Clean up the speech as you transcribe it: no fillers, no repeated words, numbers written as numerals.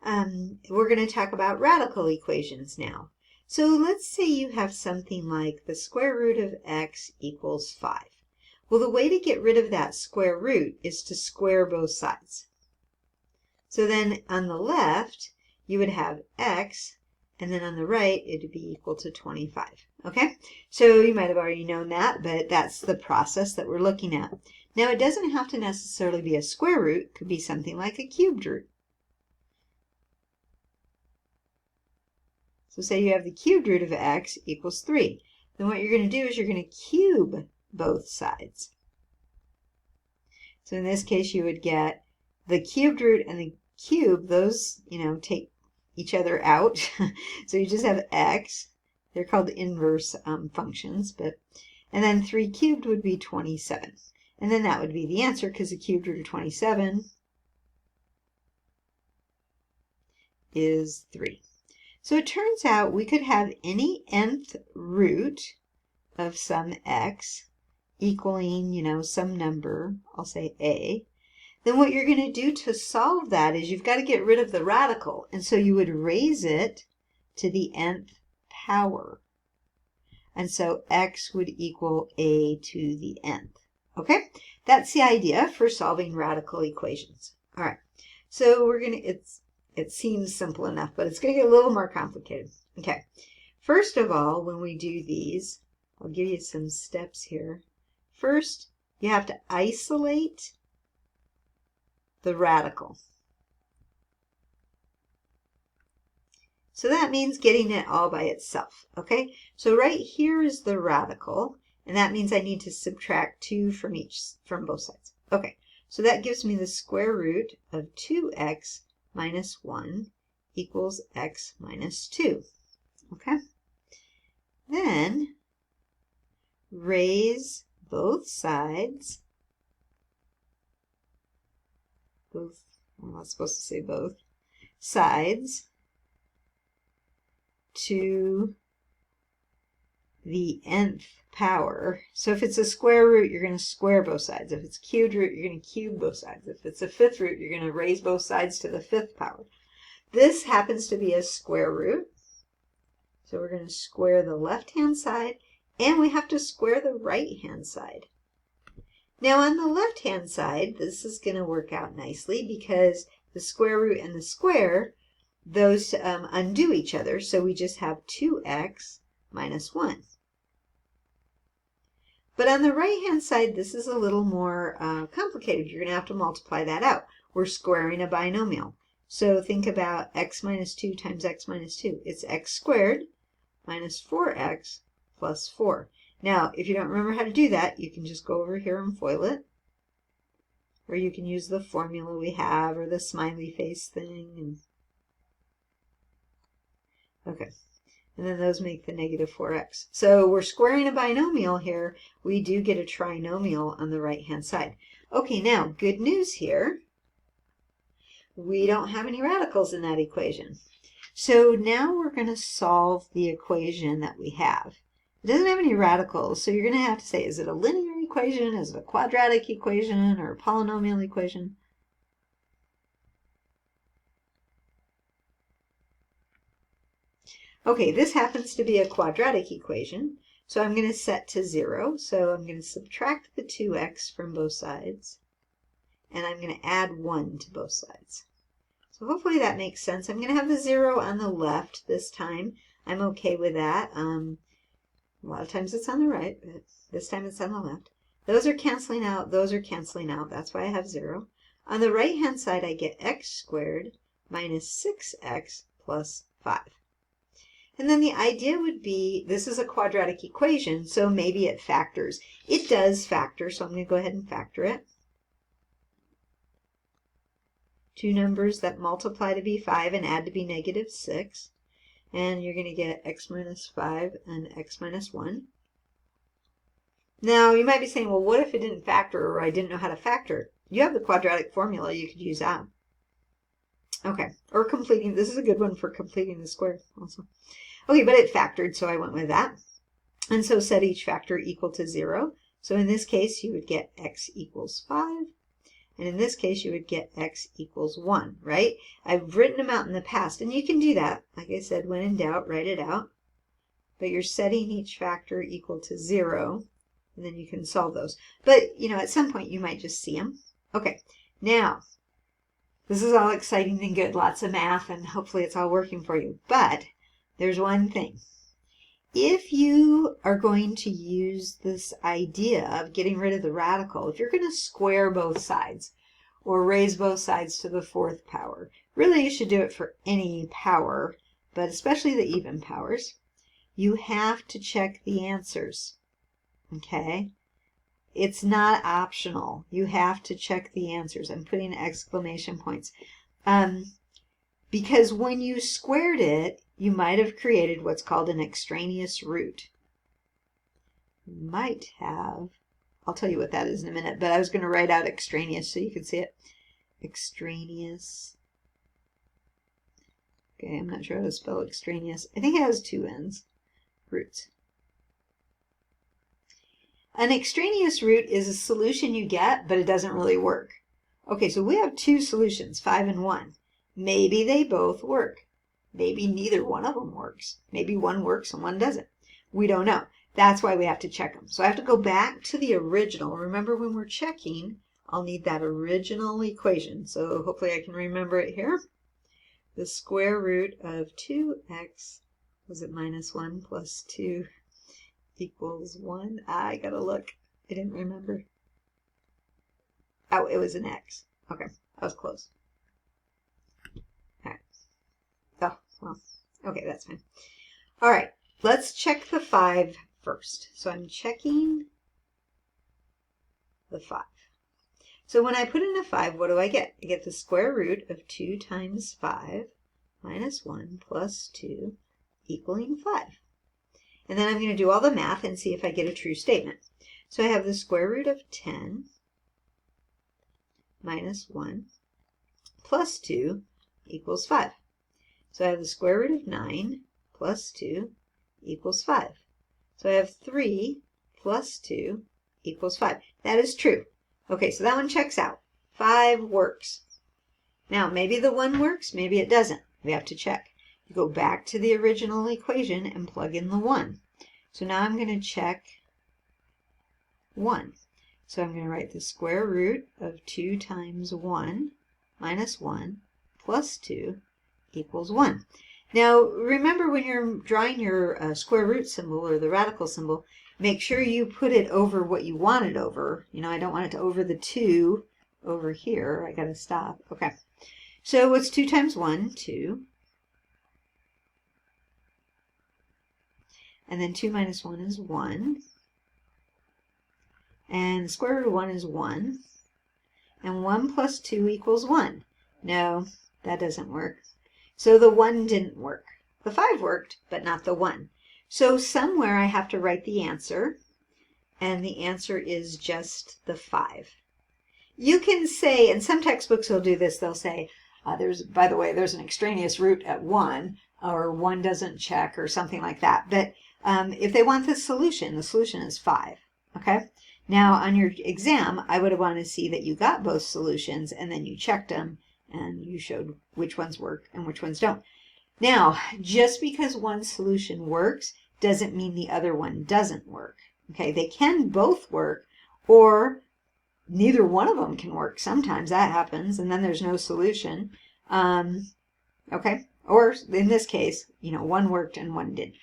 we're going to talk about radical equations now. So let's say you have something like the square root of x equals 5. Well, the way to get rid of that square root is to square both sides. So then on the left, you would have x, and then on the right, it would be equal to 25. Okay? So you might have already known that, but that's the process that we're looking at. Now, it doesn't have to necessarily be a square root. It could be something like a cubed root. So say you have the cubed root of x equals 3. Then what you're going to do is you're going to cube both sides. So in this case, you would get the cubed root and the cube, those, take each other out. So you just have x. They're called inverse functions. And then 3 cubed would be 27. And then that would be the answer, because the cubed root of 27 is 3. So it turns out we could have any nth root of some x equaling, some number, I'll say a. Then what you're going to do to solve that is you've got to get rid of the radical. And so you would raise it to the nth power. And so x would equal a to the nth. Okay? That's the idea for solving radical equations. All right. So we're going to, it seems simple enough, but it's going to get a little more complicated. Okay. First of all, when we do these, I'll give you some steps here. First, you have to isolate the radical. So that means getting it all by itself, okay? So right here is the radical, and that means I need to subtract 2 from both sides. Okay, so that gives me the square root of 2x minus 1 equals x minus 2, okay? Then raise both sides, I'm not supposed to say both, sides to the nth power. So if it's a square root, you're going to square both sides. If it's a cubed root, you're going to cube both sides. If it's a fifth root, you're going to raise both sides to the fifth power. This happens to be a square root. So we're going to square the left-hand side, and we have to square the right-hand side. Now on the left-hand side, this is going to work out nicely because the square root and the square, those undo each other, so we just have 2x minus 1. But on the right-hand side, this is a little more complicated. You're going to have to multiply that out. We're squaring a binomial. So think about x minus 2 times x minus 2. It's x squared minus 4x plus 4. Now, if you don't remember how to do that, you can just go over here and FOIL it. Or you can use the formula we have, or the smiley face thing. Okay. And then those make the negative 4x. So we're squaring a binomial here. We do get a trinomial on the right-hand side. Okay, now, good news here. We don't have any radicals in that equation. So now we're going to solve the equation that we have. It doesn't have any radicals, so you're going to have to say, is it a linear equation, is it a quadratic equation, or a polynomial equation? Okay, this happens to be a quadratic equation, so I'm going to set to 0. So I'm going to subtract the 2x from both sides, and I'm going to add 1 to both sides. So hopefully that makes sense. I'm going to have the 0 on the left this time. I'm okay with that. A lot of times it's on the right, but this time it's on the left. Those are canceling out. Those are canceling out. That's why I have 0. On the right-hand side, I get x squared minus 6x plus 5. And then the idea would be, this is a quadratic equation, so maybe it factors. It does factor, so I'm going to go ahead and factor it. Two numbers that multiply to be 5 and add to be negative 6. And you're going to get x minus 5 and x minus 1. Now, you might be saying, well, what if it didn't factor, or I didn't know how to factor? You have the quadratic formula. You could use that. Okay, or completing. This is a good one for completing the square also. Okay, but it factored, so I went with that. And so set each factor equal to 0. So in this case, you would get x equals 5. And in this case, you would get x equals 1, right? I've written them out in the past, and you can do that. Like I said, when in doubt, write it out. But you're setting each factor equal to 0, and then you can solve those. But, you know, at some point, you might just see them. Okay, now, this is all exciting and good, lots of math, and hopefully it's all working for you. But there's one thing. If you are going to use this idea of getting rid of the radical, if you're going to square both sides or raise both sides to the 4th power, really you should do it for any power, but especially the even powers, you have to check the answers, okay? It's not optional. You have to check the answers. I'm putting exclamation points. Because when you squared it, you might have created what's called an extraneous root. You might have, I'll tell you what that is in a minute, but I was going to write out extraneous so you can see it. Extraneous. Okay, I'm not sure how to spell extraneous. I think it has 2 N's. Roots. An extraneous root is a solution you get, but it doesn't really work. Okay, so we have 2 solutions, 5 and 1. Maybe they both work. Maybe neither one of them works. Maybe one works and one doesn't. We don't know. That's why we have to check them. So I have to go back to the original. Remember, when we're checking, I'll need that original equation. So hopefully I can remember it here. The square root of 2x, was it minus 1 plus 2 equals 1? I gotta look. I didn't remember. Oh, it was an x. Okay, that was close. All right. Oh, well, okay, that's fine. All right, let's check the 5 first. So I'm checking the 5. So when I put in a 5, what do I get? I get the square root of 2 times 5 minus 1 plus 2 equaling 5. And then I'm going to do all the math and see if I get a true statement. So I have the square root of 10 minus 1 plus 2 equals 5. So I have the square root of 9 plus 2 equals 5. So I have 3 plus 2 equals 5. That is true. Okay, so that one checks out. 5 works. Now, maybe the 1 works, maybe it doesn't. We have to check. You go back to the original equation and plug in the 1. So now I'm going to check 1. So I'm going to write the square root of 2 times 1 minus 1 plus 2 equals 1. Now, remember when you're drawing your square root symbol or the radical symbol, make sure you put it over what you want it over. You know, I don't want it to over the 2 over here. I got to stop. Okay. So what's 2 times 1? 2. And then 2 minus 1 is 1. And the square root of 1 is 1. And 1 plus 2 equals 1. No, that doesn't work. So the 1 didn't work. The 5 worked, but not the 1. So somewhere I have to write the answer, and the answer is just the 5. You can say, and some textbooks will do this, they'll say, by the way, there's an extraneous root at 1, or 1 doesn't check, or something like that. But if they want the solution is 5. Okay? Now, on your exam, I would want to see that you got both solutions, and then you checked them, and you showed which ones work and which ones don't. Now, just because one solution works doesn't mean the other one doesn't work. Okay, they can both work, or neither one of them can work. Sometimes that happens, and then there's no solution. Okay, or in this case, you know, one worked and one didn't.